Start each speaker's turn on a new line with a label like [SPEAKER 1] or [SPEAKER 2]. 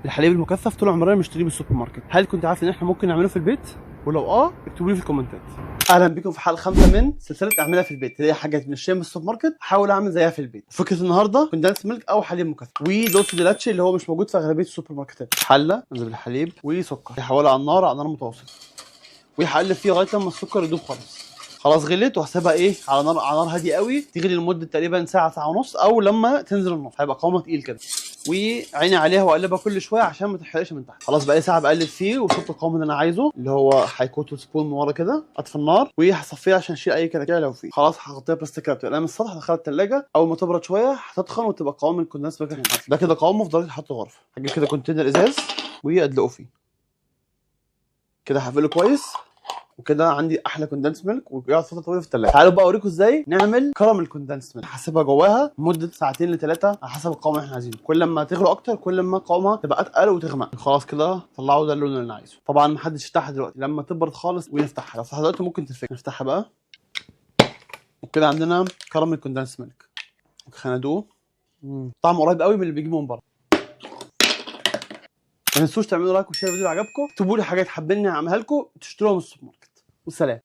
[SPEAKER 1] الحليب المكثف طول عمرنا بنشتريه من السوبر ماركت، هل كنت عارف ان احنا ممكن نعمله في البيت؟ ولو اكتبوا لي في الكومنتات. اهلا بكم في حلقه 5 من سلسله اعملها في البيت، اللي هي حاجات بنشتريها من السوبر ماركت احاول اعمل زيها في البيت. فكره النهارده كوندنس ميلك او حليب مكثف ودولسي دي لاتشي اللي هو مش موجود في اغلبيه السوبر ماركتات. حله انزل بالحليب وسكر، احولها على النار متوسطه وهقلب فيه لغايه لما السكر يدوب خالص. خلاص غليت وهسيبها على نار هاديه قوي تغلي لمده تقريبا ساعه ساعه ونص، او لما تنزل النار هيبقى قوامها تقيل كده. وعيني عليها واقلبها كل شويه عشان ما تتحرقش من تحت. خلاص بقى لي ساعه بقلب فيه وصلت القوام اللي انا عايزه، اللي هو هيكوت سبون من ورا كده. اطفي النار وهصفيها عشان اشيل اي كلاكيع لو فيه. خلاص هغطيها بلاستيكيه بتبقى من السطح، هدخلها الثلاجه. اول ما تبرد شويه هتتخن وتبقى قوام الكوندنس ميلك. ده كده قوامه في درجه حط غرفه. هجيب كده كونتينر ازاز وادلقه فيه كده، هقفله كويس. وكده عندي احلى كوندنس ميلك ويقعد فتره طويله في الثلاجه. تعالوا بقى اوريكم ازاي نعمل كراميل كوندنس ميلك. هسيبها جواها مده ساعتين ل3 على حسب القوام اللي احنا عايزينه. كل ما تغلو اكتر كل ما قوامها تبقى اتقل وتغمق. خلاص كده طلعوا ده اللون اللي انا عايزه. طبعا ما حدش يفتحها دلوقتي، لما تبرد خالص ونفتحها. لو فتحها دلوقتي ممكن تتفك. نفتحها بقى. وكده عندنا كراميل كوندنس ميلك. خلينا ندوق. طعم قريب قوي من اللي بيجيبه من بره. ما تنسوش تعملوا لايك وشير الفيديو لو عجبكم. اكتبوا لي حاجات حابين اعملها لكم تشتروها من السوبر ماركت. والسلام.